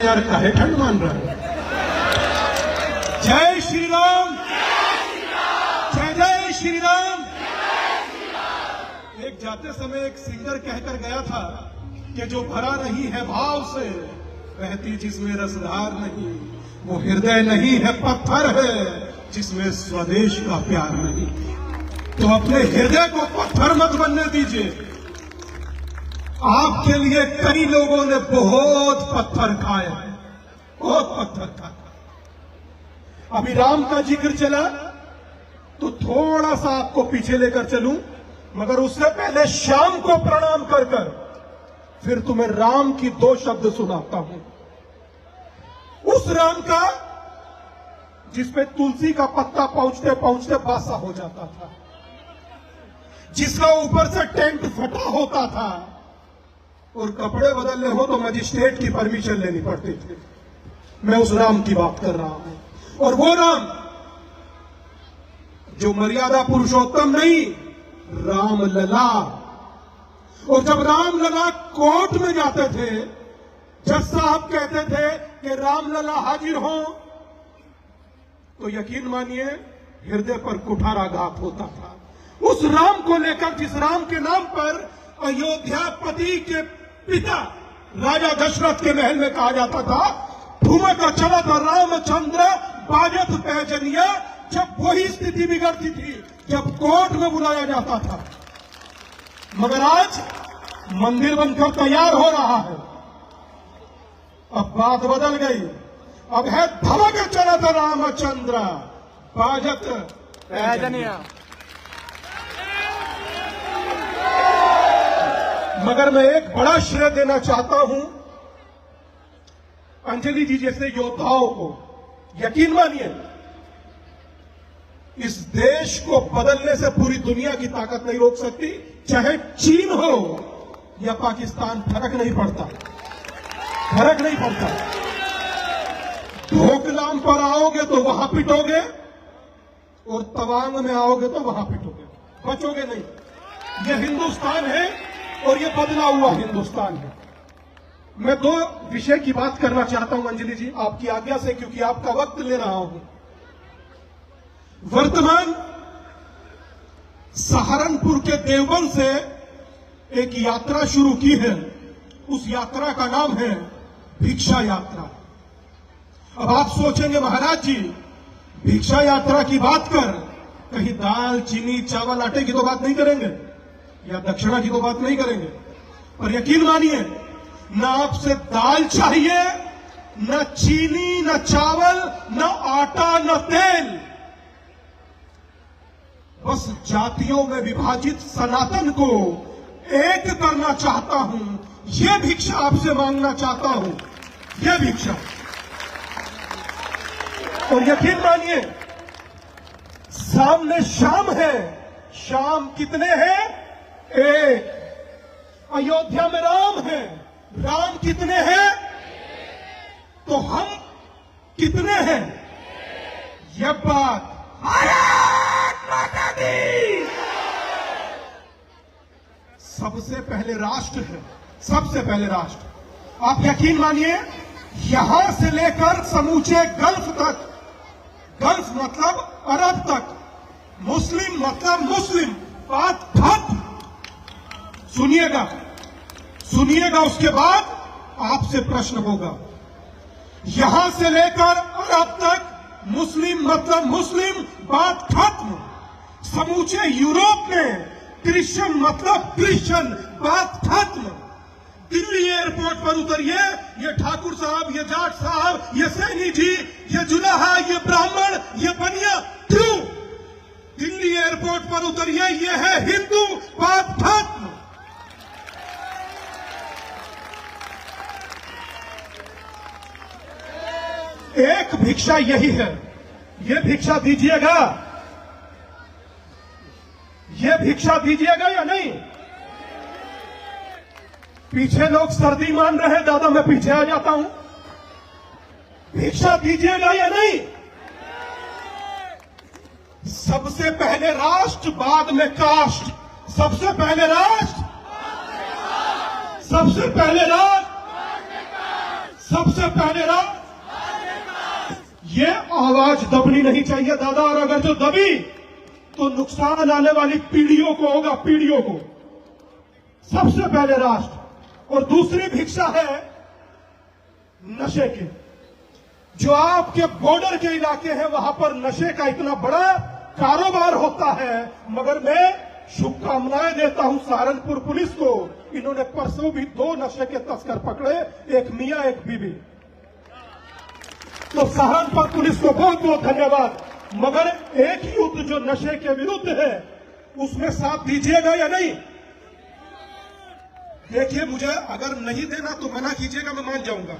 यार काहे ठंड मान रहा है। जय श्री राम, जय जय श्री राम। एक जाते समय एक सिंगर कहकर गया था कि जो भरा नहीं है भाव से, बहती जिसमें रसधार नहीं, वो हृदय नहीं है पत्थर है जिसमें स्वदेश का प्यार नहीं। तो अपने हृदय को पत्थर मत बनने दीजिए। आपके लिए कई लोगों ने बहुत पत्थर खाए हैं, बहुत पत्थर खाए। अभी राम का जिक्र चला तो थोड़ा सा आपको पीछे लेकर चलूं, मगर उससे पहले शाम को प्रणाम कर कर फिर तुम्हें राम की दो शब्द सुनाता हूं। उस राम का जिसपे तुलसी का पत्ता पहुंचते पहुंचते बासा हो जाता था, जिसका ऊपर से टेंट फटा होता था और कपड़े बदलने हो तो मजिस्ट्रेट की परमिशन लेनी पड़ती थी। मैं उस राम की बात कर रहा हूं। और वो राम जो मर्यादा पुरुषोत्तम नहीं, राम लला। और जब राम लला कोर्ट में जाते थे, जज साहब कहते थे कि राम लला हाजिर हो, तो यकीन मानिए हृदय पर कुठाराघात होता था। उस राम को लेकर, जिस राम के नाम पर अयोध्यापति के पिता राजा दशरथ के महल में कहा जाता था, ठुमक चलत रामचंद्र बाजत पैजनिया, जब वही स्थिति बिगड़ती थी जब कोर्ट में बुलाया जाता था। मगर आज मंदिर बनकर तैयार हो रहा है। अब बात बदल गई, अब है धमक चलत रामचंद्र बाजत पैजनिया। मगर मैं एक बड़ा श्रेय देना चाहता हूं अंजलि जी जैसे योद्धाओं को। यकीन मानिए, इस देश को बदलने से पूरी दुनिया की ताकत नहीं रोक सकती, चाहे चीन हो या पाकिस्तान, फर्क नहीं पड़ता, फर्क नहीं पड़ता। ढोकलाम पर आओगे तो वहां पिटोगे और तवांग में आओगे तो वहां पिटोगे, बचोगे नहीं। यह हिंदुस्तान है और ये बदला हुआ हिंदुस्तान है। मैं दो विषय की बात करना चाहता हूं अंजलि जी, आपकी आज्ञा से, क्योंकि आपका वक्त ले रहा हूं। वर्तमान सहारनपुर के देवबंद से एक यात्रा शुरू की है। उस यात्रा का नाम है भिक्षा यात्रा। अब आप सोचेंगे महाराज जी, भिक्षा यात्रा की बात कर कहीं दाल चीनी चावल आटे की तो बात नहीं करेंगे या दक्षिणा की तो बात नहीं करेंगे। पर यकीन मानिए, न आपसे दाल चाहिए, न चीनी, न चावल, न आटा, न तेल। बस जातियों में विभाजित सनातन को एक करना चाहता हूं। यह भिक्षा आपसे मांगना चाहता हूं, यह भिक्षा। और यकीन मानिए, सामने शाम है। शाम कितने हैं? एक। अयोध्या में राम है। राम कितने हैं? तो हम कितने हैं? यह बात भारत माता दी सबसे पहले राष्ट्र है, सबसे पहले राष्ट्र। आप यकीन मानिए, यहां से लेकर समूचे गल्फ तक, गल्फ मतलब अरब तक, मुस्लिम मतलब मुस्लिम, बात खत्म। सुनिएगा, सुनिएगा, उसके बाद आपसे प्रश्न होगा। यहां से लेकर अरब तक मुस्लिम मतलब मुस्लिम, बात खत्म। समूचे यूरोप में क्रिश्चियन मतलब क्रिश्चियन, बात खत्म। दिल्ली एयरपोर्ट पर उतरिए, ये ठाकुर साहब, ये जाट साहब, ये सैनी जी, ये जुलाहा, ये ब्राह्मण, ये बनिया, क्यों? दिल्ली एयरपोर्ट पर उतरिए, ये है हिंदू, बात खत्म। एक भिक्षा यही है। ये भिक्षा दीजिएगा, ये भिक्षा दीजिएगा या नहीं? पीछे लोग सर्दी मान रहे हैं, दादा मैं पीछे आ जाता हूं। भिक्षा दीजिएगा या नहीं? सबसे पहले राष्ट्र, बाद में कास्ट। सबसे पहले राष्ट्र, सबसे पहले राष्ट्र, सबसे पहले ये आवाज दबनी नहीं चाहिए दादा, और अगर जो दबी तो नुकसान आने वाली पीढ़ियों को होगा, पीढ़ियों को। सबसे पहले राष्ट्र। और दूसरी भिक्षा है नशे की। जो आपके बॉर्डर के इलाके हैं वहां पर नशे का इतना बड़ा कारोबार होता है, मगर मैं शुभकामनाएं देता हूं सहारनपुर पुलिस को। इन्होंने परसों भी 2 नशे के तस्कर पकड़े, एक मियां एक बीवी। तो सहारनपुर पुलिस को बहुत बहुत धन्यवाद। मगर एक युद्ध जो नशे के विरुद्ध है उसमें साथ दीजिएगा या नहीं? देखिए, मुझे अगर नहीं देना तो मना कीजिएगा, मैं मान जाऊंगा।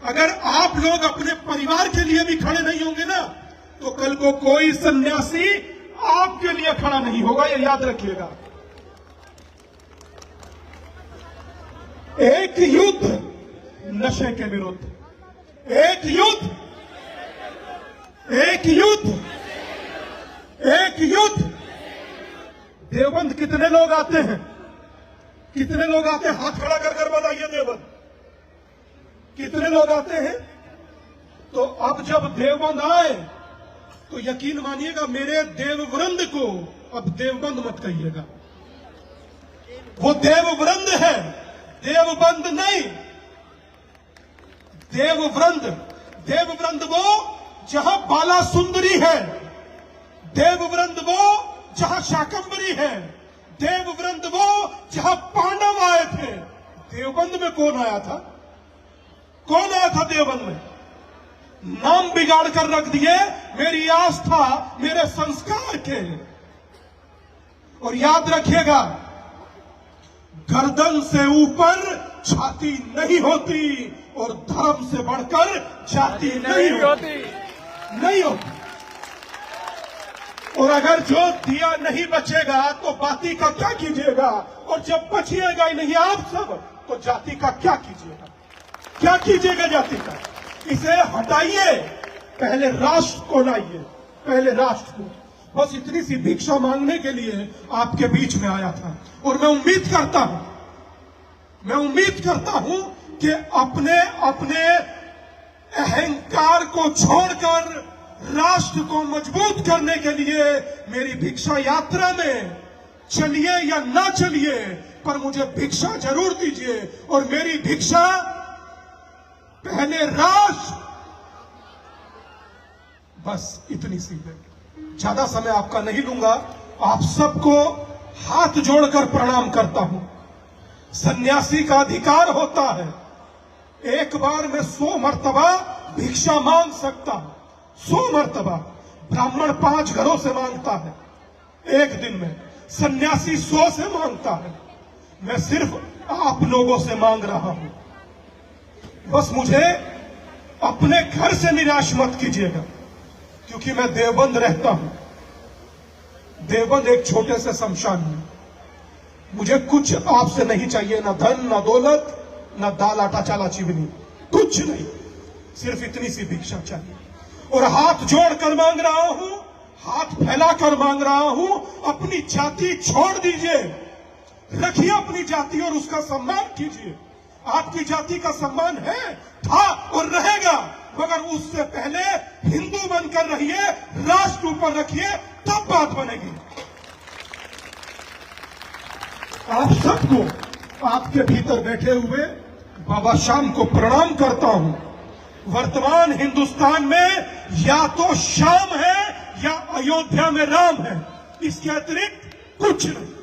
अगर आप लोग अपने परिवार के लिए भी खड़े नहीं होंगे ना, तो कल को कोई सन्यासी आपके लिए खड़ा नहीं होगा, ये याद रखिएगा। एक युद्ध नशे के विरुद्ध, एक युद्ध, एक युद्ध, एक युद्ध। देवबंद कितने लोग आते हैं? कितने लोग आते हैं? हाथ खड़ा कर बताइए देवबंद कितने लोग आते हैं? तो अब जब देवबंद आए तो यकीन मानिएगा, मेरे देववृंद को अब देवबंद मत कहिएगा। वो देववृंद है, देवबंद नहीं। देववृंद, देववृंद वो जहां बाला सुंदरी है, देववृंद वो जहां शाकंभरी है, देववृंद वो जहां पांडव आए थे। देवबंद में कौन आया था? कौन आया था देवबंद में? नाम बिगाड़ कर रख दिए मेरी आस्था, मेरे संस्कार के। और याद रखिएगा, गर्दन से ऊपर छाती नहीं होती और धर्म से बढ़कर जाति नहीं होती, नहीं होती। और अगर जो दिया नहीं बचेगा तो बाती का क्या कीजिएगा? और जब बचिएगा ही नहीं आप सब, तो जाति का क्या कीजिएगा? क्या कीजिएगा जाति का? इसे हटाइए, पहले राष्ट्र को लाइए, पहले राष्ट्र को। बस इतनी सी भिक्षा मांगने के लिए आपके बीच में आया था। और मैं उम्मीद करता हूं, मैं उम्मीद करता हूं कि अपने अपने अहंकार को छोड़कर राष्ट्र को मजबूत करने के लिए मेरी भिक्षा यात्रा में चलिए या ना चलिए, पर मुझे भिक्षा जरूर दीजिए। और मेरी भिक्षा पहले राष्ट्र, बस इतनी सी है। ज्यादा समय आपका नहीं लूंगा। आप सबको हाथ जोड़कर प्रणाम करता हूं। सन्यासी का अधिकार होता है, एक बार में 100 मर्तबा भिक्षा मांग सकता हूं, 100 मर्तबा। ब्राह्मण 5 घरों से मांगता है एक दिन में, सन्यासी 100 से मांगता है। मैं सिर्फ आप लोगों से मांग रहा हूं। बस मुझे अपने घर से निराश मत कीजिएगा, क्योंकि मैं देवबंद रहता हूं। देवबंद एक छोटे से शमशान में। मुझे कुछ आपसे नहीं चाहिए, ना धन, ना दौलत, ना दाल आटा चाला चिवनी, कुछ नहीं। सिर्फ इतनी सी भिक्षा चाहिए। और हाथ जोड़कर मांग रहा हूं, हाथ फैलाकर मांग रहा हूं। अपनी जाति छोड़ दीजिए, रखिए अपनी जाति और उसका सम्मान कीजिए। आपकी जाति का सम्मान है, था और रहेगा, मगर उससे पहले हिंदू बनकर रहिए, राष्ट्र ऊपर रखिए, तब बात बनेगी। आप सबको, आपके भीतर बैठे हुए बाबा श्याम को प्रणाम करता हूं। वर्तमान हिंदुस्तान में या तो श्याम है या अयोध्या में राम है, इसके अतिरिक्त कुछ नहीं।